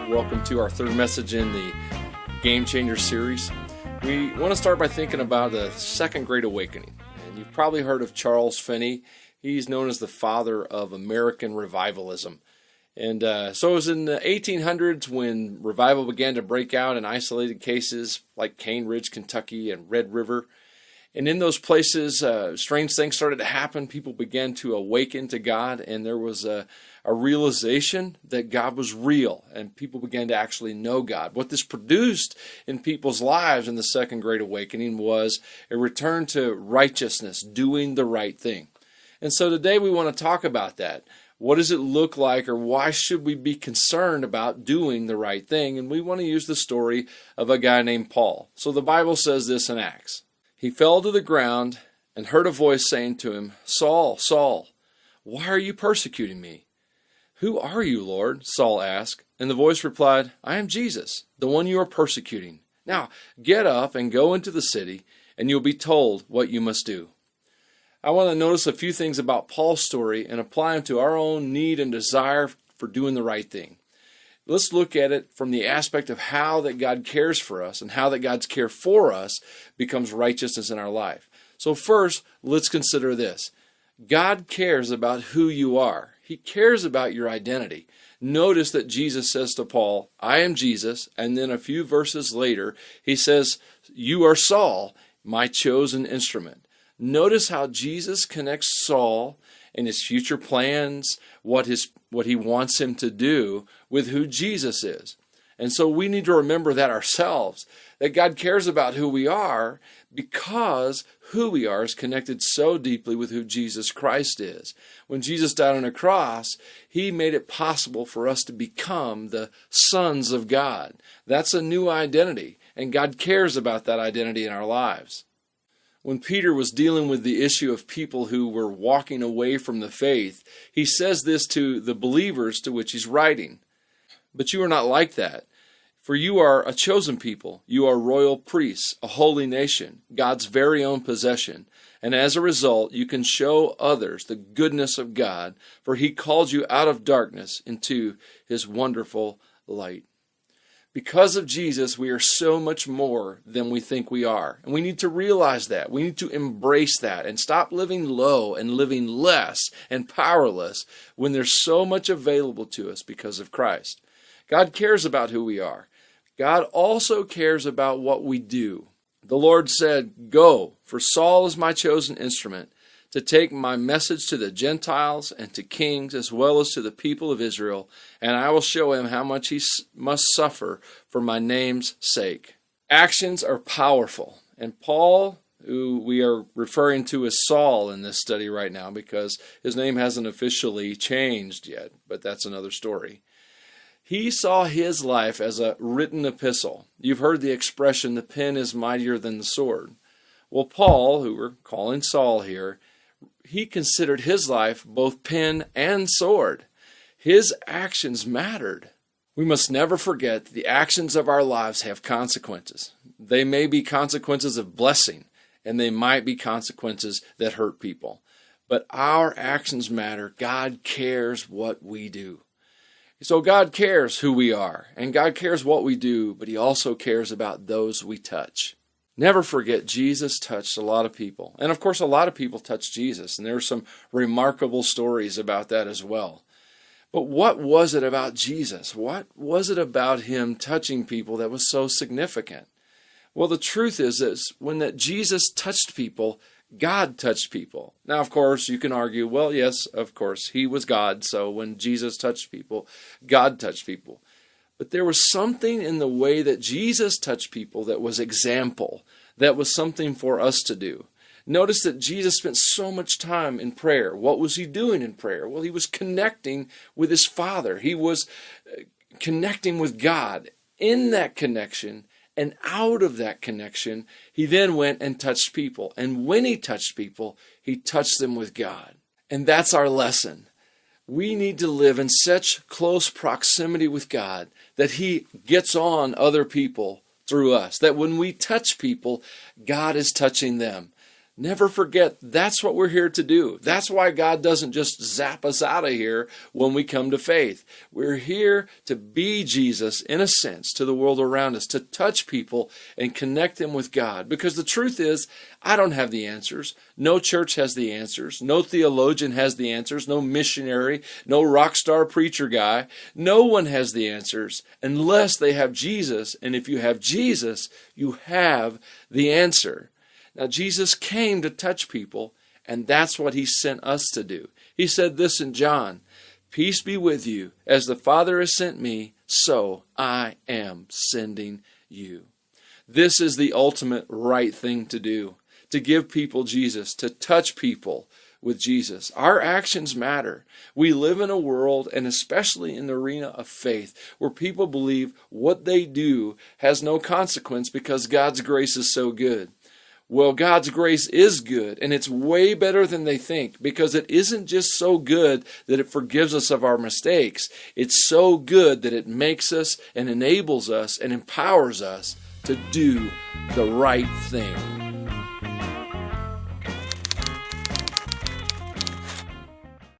Welcome to our third message in the Game Changer series. We want to start by thinking about the Second Great Awakening. And you've probably heard of Charles Finney. He's known as the father of American revivalism. And so it was in the 1800s when revival began to break out in isolated cases like Cane Ridge, Kentucky, and Red River. And in those places, strange things started to happen. People began to awaken to God, and there was a realization that God was real, and people began to actually know God. What this produced in people's lives in the Second Great Awakening was a return to righteousness, doing the right thing. And so today we want to talk about that. What does it look like, or why should we be concerned about doing the right thing? And we want to use the story of a guy named Paul. So the Bible says this in Acts. He fell to the ground and heard a voice saying to him, "Saul, Saul, why are you persecuting me?" "Who are you, Lord?" Saul asked. And the voice replied, "I am Jesus, the one you are persecuting. Now get up and go into the city, and you'll be told what you must do." I want to notice a few things about Paul's story and apply them to our own need and desire for doing the right thing. Let's look at it from the aspect of how that God cares for us and how that God's care for us becomes righteousness in our life. So first, let's consider this. God cares about who you are. He cares about your identity. Notice that Jesus says to Paul, "I am Jesus," and then a few verses later, he says, "You are Saul, my chosen instrument." Notice how Jesus connects Saul and his future plans, what he wants him to do, with who Jesus is. And so we need to remember that ourselves, that God cares about who we are because who we are is connected so deeply with who Jesus Christ is. When Jesus died on a cross, he made it possible for us to become the sons of God. That's a new identity, and God cares about that identity in our lives. When Peter was dealing with the issue of people who were walking away from the faith, he says this to the believers to which he's writing. "But you are not like that. For you are a chosen people. You are royal priests, a holy nation, God's very own possession. And as a result, you can show others the goodness of God, for he called you out of darkness into his wonderful light." Because of Jesus, we are so much more than we think we are. And we need to realize that. We need to embrace that and stop living low and living less and powerless when there's so much available to us because of Christ. God cares about who we are. God also cares about what we do. The Lord said, "Go, for Saul is my chosen instrument, to take my message to the Gentiles and to kings as well as to the people of Israel, and I will show him how much he must suffer for my name's sake." Actions are powerful. And Paul, who we are referring to as Saul in this study right now because his name hasn't officially changed yet, but that's another story. He saw his life as a written epistle. You've heard the expression, "the pen is mightier than the sword." Well, Paul, who we're calling Saul here, he considered his life both pen and sword. His actions mattered. We must never forget that the actions of our lives have consequences. They may be consequences of blessing, and they might be consequences that hurt people. But our actions matter. God cares what we do. So God cares who we are, and God cares what we do, but he also cares about those we touch. Never forget, Jesus touched a lot of people. And of course, a lot of people touched Jesus. And there are some remarkable stories about that as well. But what was it about Jesus? What was it about him touching people that was so significant? Well, the truth is when that Jesus touched people, God touched people. Now, of course, you can argue, well, yes, of course, he was God. So when Jesus touched people, God touched people. But there was something in the way that Jesus touched people that was example, that was something for us to do. Notice that Jesus spent so much time in prayer. What was he doing in prayer? Well, he was connecting with his Father. He was connecting with God. In that connection and out of that connection, he then went and touched people. And when he touched people, he touched them with God. And that's our lesson. We need to live in such close proximity with God that he gets on other people through us. That when we touch people, God is touching them. Never forget, that's what we're here to do. That's why God doesn't just zap us out of here when we come to faith. We're here to be Jesus, in a sense, to the world around us, to touch people and connect them with God. Because the truth is, I don't have the answers. No church has the answers. No theologian has the answers. No missionary, no rock star preacher guy. No one has the answers unless they have Jesus. And if you have Jesus, you have the answer. Now, Jesus came to touch people, and that's what he sent us to do. He said this in John, "Peace be with you. As the Father has sent me, so I am sending you." This is the ultimate right thing to do, to give people Jesus, to touch people with Jesus. Our actions matter. We live in a world, and especially in the arena of faith, where people believe what they do has no consequence because God's grace is so good. Well, God's grace is good, and it's way better than they think, because it isn't just so good that it forgives us of our mistakes. It's so good that it makes us and enables us and empowers us to do the right thing.